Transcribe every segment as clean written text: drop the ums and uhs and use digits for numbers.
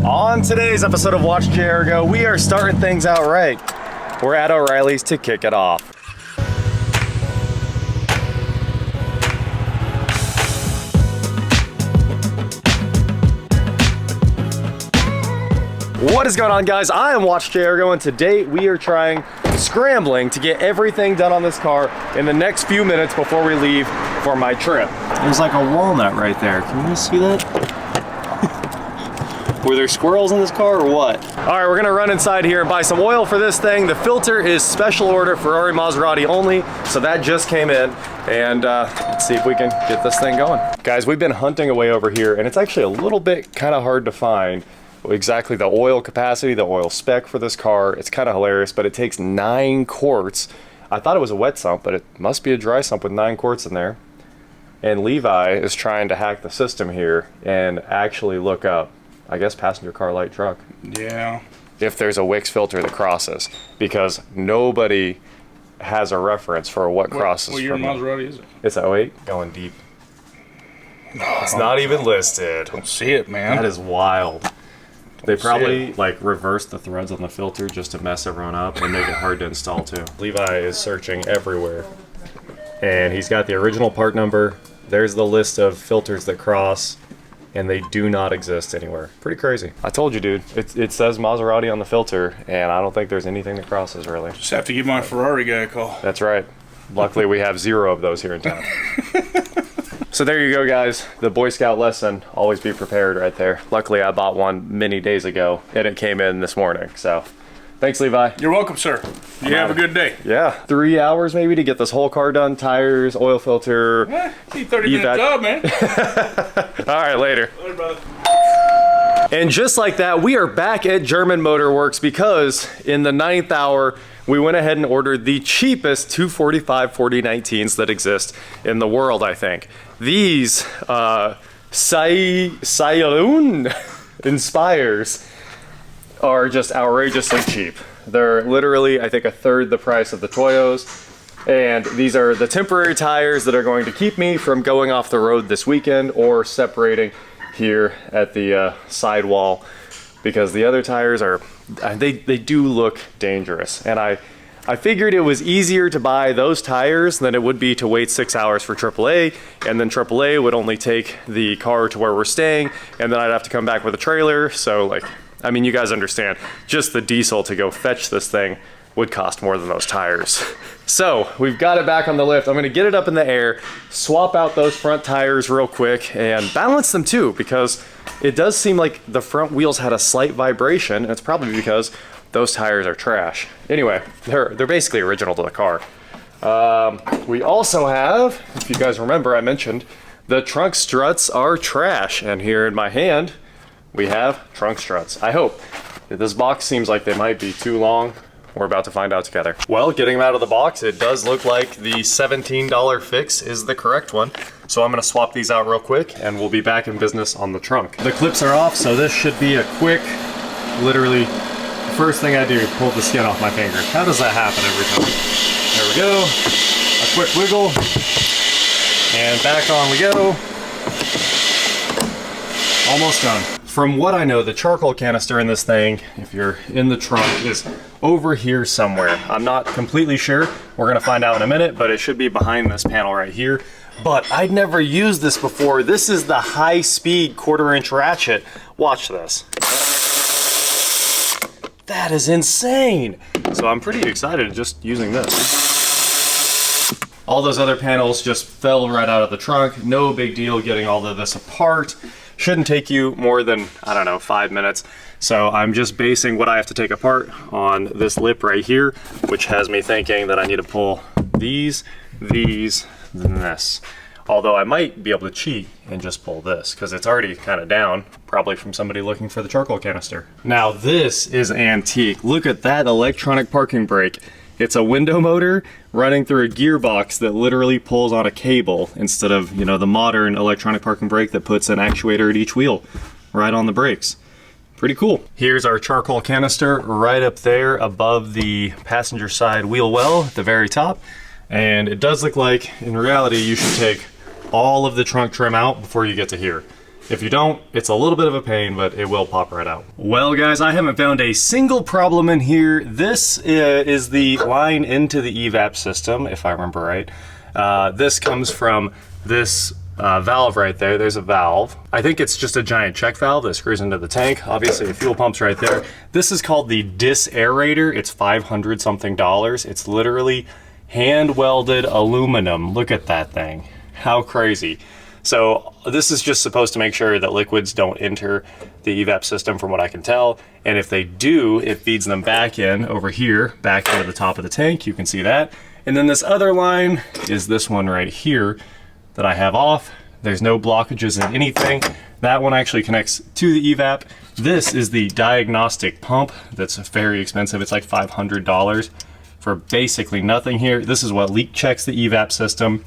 On today's episode of WatchJRGo, we are starting things out right. We're at O'Reilly's to kick it off. What is going on, guys? I am WatchJRGo, and today we are scrambling to get everything done on this car in the next few minutes before we leave for my trip. There's like a walnut right there. Can you see that? Were there squirrels in this car or what? All right, we're gonna run inside here and buy some oil for this thing. The filter is special order Ferrari Maserati only, so that just came in. And let's see if we can get this thing going. Guys, we've been hunting away over here, and it's actually a little bit kind of hard to find exactly the oil capacity, the oil spec for this car. It's kind of hilarious, but it takes 9 quarts. I thought it was a wet sump, but it must be a dry sump with 9 quarts in there. And Levi is trying to hack the system here and actually look up, I guess, passenger car light truck. Yeah. If there's a Wix filter that crosses, because nobody has a reference for what crosses. What year Maserati is it? It's a 08, going deep. It's not even listed. Don't see it, man. That is wild. They probably like reverse the threads on the filter just to mess everyone up and make it hard to install too. Levi is searching everywhere, and he's got the original part number. There's the list of filters that cross, and they do not exist anywhere. Pretty crazy. I told you, dude. It says Maserati on the filter, and I don't think there's anything that crosses really. Just have to give my Ferrari guy a call. That's right. Luckily, we have 0 of those here in town. So there you go, guys. The Boy Scout lesson, always be prepared right there. Luckily, I bought one many days ago, and it came in this morning, so thanks, Levi. You're welcome, sir. You have a good day. Yeah, 3 hours maybe to get this whole car done. Tires, oil filter. It's a 30-minute job, man. All right, later. Later, brother. And just like that, we are back at German Motor Works because in the 9th hour, we went ahead and ordered the cheapest 245 4019s that exist in the world, I think. These Scialun Inspires are just outrageously cheap. They're literally, I think, 1/3 the price of the Toyos. And these are the temporary tires that are going to keep me from going off the road this weekend or separating here at the sidewall, because the other tires are, they do look dangerous. And I figured it was easier to buy those tires than it would be to wait 6 hours for AAA, and then AAA would only take the car to where we're staying, and then I'd have to come back with a trailer. So like, I mean, you guys understand, just the diesel to go fetch this thing would cost more than those tires. So we've got it back on the lift. I'm gonna get it up in the air, swap out those front tires real quick, and balance them too, because it does seem like the front wheels had a slight vibration, and it's probably because those tires are trash. Anyway, they're basically original to the car. We also have, if you guys remember, I mentioned the trunk struts are trash, and here in my hand, we have trunk struts. I hope. This box seems like they might be too long. We're about to find out together. Well, getting them out of the box, it does look like the $17 fix is the correct one. So I'm gonna swap these out real quick, and we'll be back in business on the trunk. The clips are off, so this should be a quick, literally, first thing I do, pull the skin off my finger. How does that happen every time? There we go. A quick wiggle. And back on we go. Almost done. From what I know, the charcoal canister in this thing, if you're in the trunk, is over here somewhere. I'm not completely sure. We're gonna find out in a minute, but it should be behind this panel right here. But I'd never used this before. This is the high-speed 1/4-inch ratchet. Watch this. That is insane. So I'm pretty excited just using this. All those other panels just fell right out of the trunk. No big deal getting all of this apart. Shouldn't take you more than, I don't know, 5 minutes. So I'm just basing what I have to take apart on this lip right here, which has me thinking that I need to pull these, then this. Although I might be able to cheat and just pull this, because it's already kind of down, probably from somebody looking for the charcoal canister. Now this is antique. Look at that electronic parking brake. It's a window motor running through a gearbox that literally pulls on a cable instead of, you know, the modern electronic parking brake that puts an actuator at each wheel right on the brakes. Pretty cool. Here's our charcoal canister right up there above the passenger side wheel well at the very top. And it does look like, in reality, you should take all of the trunk trim out before you get to here. If you don't, it's a little bit of a pain, but it will pop right out. Well guys, I haven't found a single problem in here. This is the line into the evap system, if I remember right. This comes from this valve right there. There's a valve. I think it's just a giant check valve that screws into the tank. Obviously the fuel pump's right there. This is called the disaerator. It's $500 something. It's literally hand welded aluminum. Look at that thing. How crazy. So this is just supposed to make sure that liquids don't enter the evap system from what I can tell. And if they do, it feeds them back in over here, back into the top of the tank. You can see that. And then this other line is this one right here that I have off. There's no blockages in anything. That one actually connects to the evap. This is the diagnostic pump that's very expensive. It's like $500 for basically nothing here. This is what leak checks the evap system.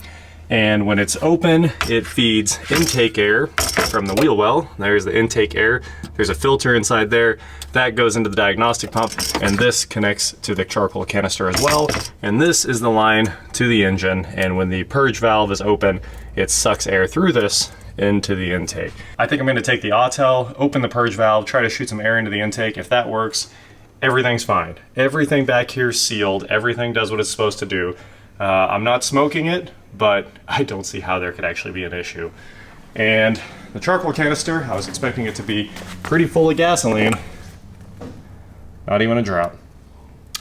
And when it's open, it feeds intake air from the wheel well. There's the intake air. There's a filter inside there. That goes into the diagnostic pump, and this connects to the charcoal canister as well. And this is the line to the engine. And when the purge valve is open, it sucks air through this into the intake. I think I'm gonna take the Autel, open the purge valve, try to shoot some air into the intake. If that works, everything's fine. Everything back here is sealed. Everything does what it's supposed to do. I'm not smoking it, but I don't see how there could actually be an issue. And the charcoal canister, I was expecting it to be pretty full of gasoline. Not even a drop.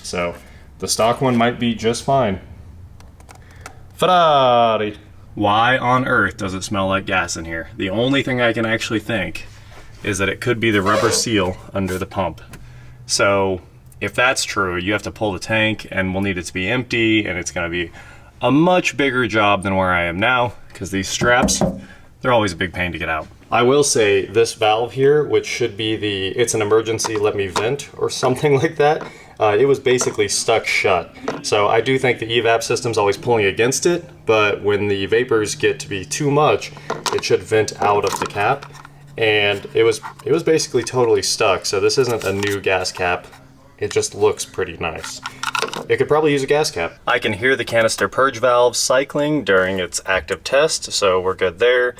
So the stock one might be just fine. Ferrari. Why on earth does it smell like gas in here? The only thing I can actually think is that it could be the rubber seal under the pump. So if that's true, you have to pull the tank and we'll need it to be empty, and it's gonna be a much bigger job than where I am now, because these straps, they're always a big pain to get out. I will say this valve here, which should be it's an emergency let me vent or something like that, it was basically stuck shut. So I do think the evap system's always pulling against it, but when the vapors get to be too much, it should vent out of the cap. And it was basically totally stuck, so this isn't a new gas cap. It just looks pretty nice. It could probably use a gas cap. I can hear the canister purge valve cycling during its active test, so we're good there.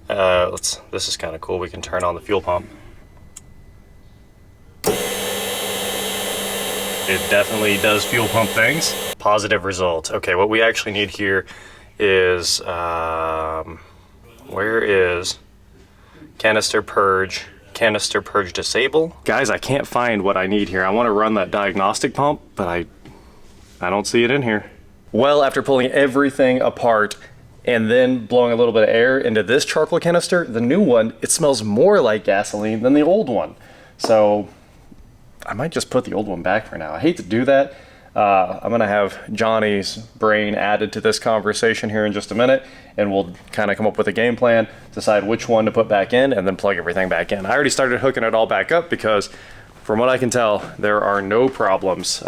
This is kind of cool. We can turn on the fuel pump. It definitely does fuel pump things. Positive result. Okay, what we actually need here is, where is canister purge disable? Guys, I can't find what I need here. I want to run that diagnostic pump, but I don't see it in here. Well, after pulling everything apart and then blowing a little bit of air into this charcoal canister, the new one, it smells more like gasoline than the old one. So I might just put the old one back for now. I hate to do that. I'm gonna have Johnny's brain added to this conversation here in just a minute, and we'll kind of come up with a game plan, decide which one to put back in, and then plug everything back in. I already started hooking it all back up because from what I can tell, there are no problems.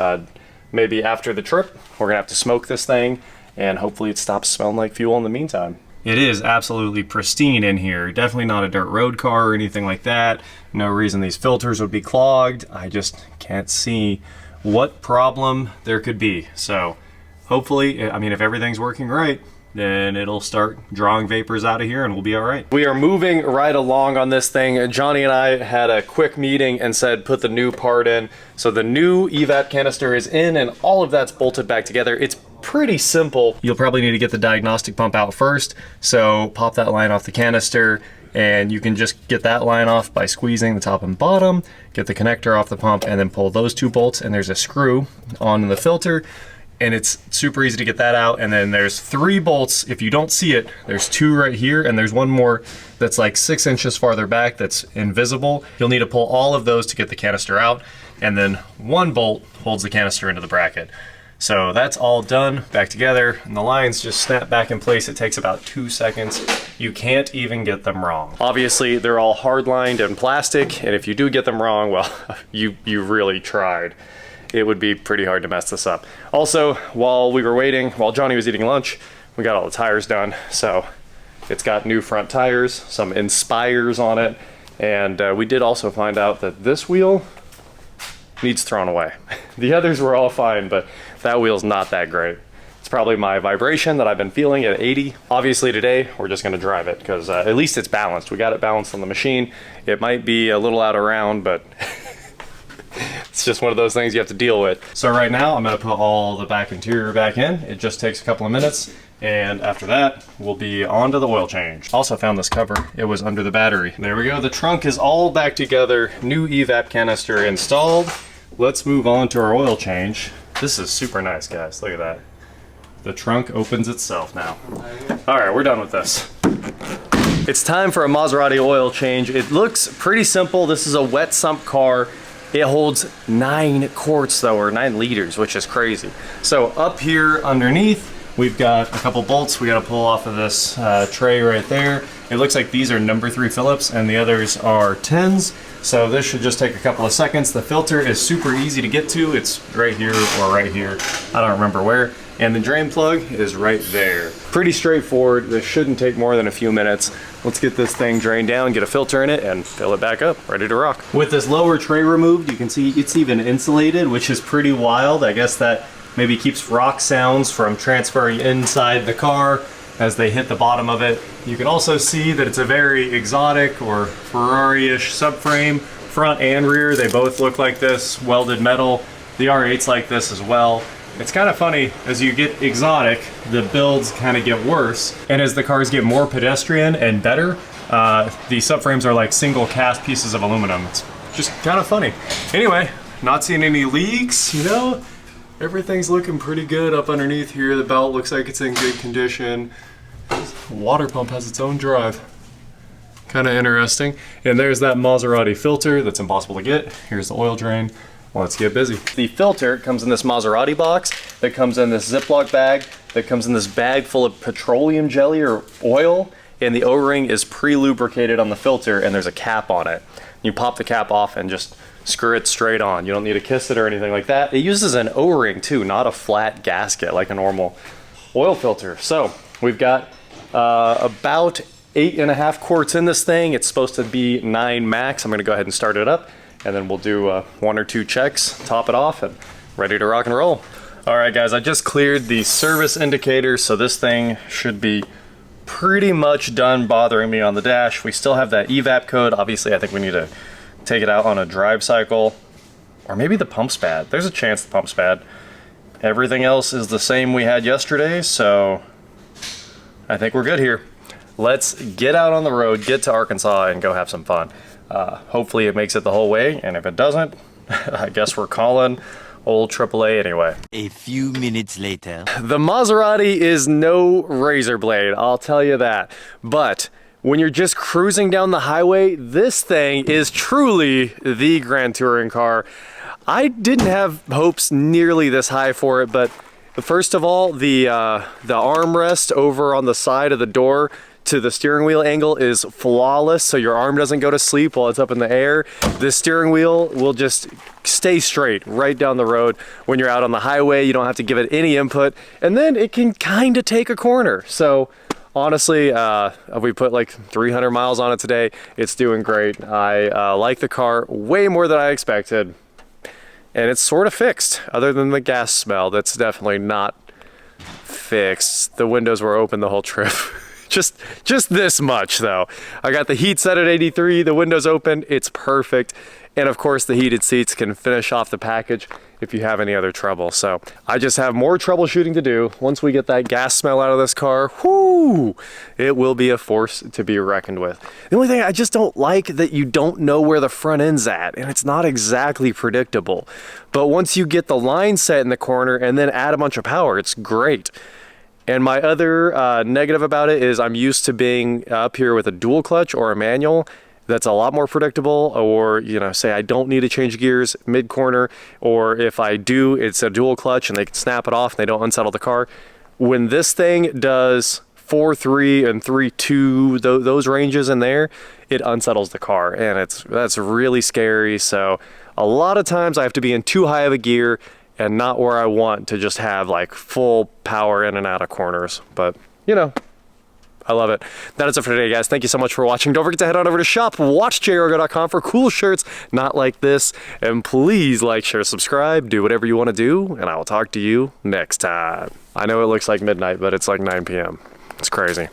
Maybe after the trip, we're gonna have to smoke this thing, and hopefully it stops smelling like fuel in the meantime. It is absolutely pristine in here. Definitely not a dirt road car or anything like that. No reason these filters would be clogged. I just can't see what problem there could be. So hopefully, I mean, if everything's working right, then it'll start drawing vapors out of here and we'll be all right. We are moving right along on this thing. Johnny and I had a quick meeting and said put the new part in. So the new evap canister is in and all of that's bolted back together. It's pretty simple. You'll probably need to get the diagnostic pump out first. So pop that line off the canister, and you can just get that line off by squeezing the top and bottom, get the connector off the pump, and then pull those two bolts, and there's a screw on the filter, and it's super easy to get that out. And then there's 3 bolts. If you don't see it, there's 2 right here, and there's one more that's like 6 inches farther back that's invisible. You'll need to pull all of those to get the canister out, and then 1 bolt holds the canister into the bracket. So that's all done, back together, and the lines just snap back in place. It takes about 2 seconds. You can't even get them wrong. Obviously, they're all hard-lined and plastic, and if you do get them wrong, well, you really tried. It would be pretty hard to mess this up. Also, while we were waiting, while Johnny was eating lunch, we got all the tires done. So it's got new front tires, some Inspires on it, and we did also find out that this wheel needs thrown away. The others were all fine, but that wheel's not that great. It's probably my vibration that I've been feeling at 80. Obviously today, we're just gonna drive it because at least it's balanced. We got it balanced on the machine. It might be a little out of round, but it's just one of those things you have to deal with. So right now, I'm gonna put all the back interior back in. It just takes a couple of minutes. And after that, we'll be on to the oil change. Also found this cover. It was under the battery. There we go. The trunk is all back together. New evap canister installed. Let's move on to our oil change. This is super nice, guys. Look at that. The trunk opens itself now. All right, we're done with this. It's time for a Maserati oil change. It looks pretty simple. This is a wet sump car. It holds 9 quarts though, or 9 liters, which is crazy. So up here underneath, we've got a couple bolts we got to pull off of this tray right there. It looks like these are number 3 Phillips and the others are 10s. So this should just take a couple of seconds. The filter is super easy to get to. It's right here or right here. I don't remember where. And the drain plug is right there. Pretty straightforward. This shouldn't take more than a few minutes. Let's get this thing drained down, get a filter in it, and fill it back up, ready to rock. With this lower tray removed, you can see it's even insulated, which is pretty wild. I guess that maybe keeps rock sounds from transferring inside the car as they hit the bottom of it. You can also see that it's a very exotic or Ferrari-ish subframe, front and rear. They both look like this, welded metal. The R8's like this as well. It's kind of funny, as you get exotic, the builds kind of get worse. And as the cars get more pedestrian and better, the subframes are like single cast pieces of aluminum. It's just kind of funny. Anyway, not seeing any leaks, you know? Everything's looking pretty good up underneath here. The belt looks like it's in good condition. The water pump has its own drive. Kind of interesting. And there's that Maserati filter that's impossible to get. Here's the oil drain. Let's get busy. The filter comes in this Maserati box, that comes in this Ziploc bag, that comes in this bag full of petroleum jelly or oil, and the O-ring is pre-lubricated on the filter and there's a cap on it. You pop the cap off and just screw it straight on. You don't need to kiss it or anything like that. It uses an O-ring too, not a flat gasket like a normal oil filter. So we've got about 8.5 quarts in this thing. It's supposed to be 9 max. I'm gonna go ahead and start it up and then we'll do 1 or 2 checks, top it off, and ready to rock and roll. All right guys, I just cleared the service indicator, so this thing should be pretty much done bothering me on the dash. We still have that evap code. Obviously, I think we need to take it out on a drive cycle, or maybe the pump's bad. There's a chance the pump's bad. Everything else is the same we had yesterday, so I think we're good here. Let's get out on the road, get to Arkansas, and go have some fun. Hopefully it makes it the whole way, and if it doesn't, I guess we're calling old AAA anyway. A few minutes later. The Maserati is no razor blade, I'll tell you that. But when you're just cruising down the highway, this thing is truly the Grand Touring car. I didn't have hopes nearly this high for it, but first of all, the armrest over on the side of the door to the steering wheel angle is flawless, so your arm doesn't go to sleep while it's up in the air. The steering wheel will just stay straight right down the road. When you're out on the highway, you don't have to give it any input, and then it can kind of take a corner. So honestly, we put like 300 miles on it today. It's doing great. I like the car way more than I expected, and it's sort of fixed, other than the gas smell. That's definitely not fixed. The windows were open the whole trip. Just this much though. I got the heat set at 83, the windows open, it's perfect. And of course the heated seats can finish off the package if you have any other trouble. So I just have more troubleshooting to do. Once we get that gas smell out of this car, whoo, it will be a force to be reckoned with. The only thing I just don't like that you don't know where the front end's at, and it's not exactly predictable. But once you get the line set in the corner and then add a bunch of power, it's great. And my other negative about it is I'm used to being up here with a dual clutch or a manual that's a lot more predictable, or, you know, say I don't need to change gears mid-corner, or if I do, it's a dual clutch and they can snap it off and they don't unsettle the car. When this thing does 4.3 and 3.2, those ranges in there, it unsettles the car, and that's really scary. So a lot of times I have to be in too high of a gear and not where I want to just have like full power in and out of corners. But, you know, I love it. That is it for today, guys. Thank you so much for watching. Don't forget to head on over to shop.watchjrgo.com for cool shirts not like this. And please like, share, subscribe, do whatever you want to do, and I will talk to you next time. I know it looks like midnight, but it's like 9 p.m. It's crazy.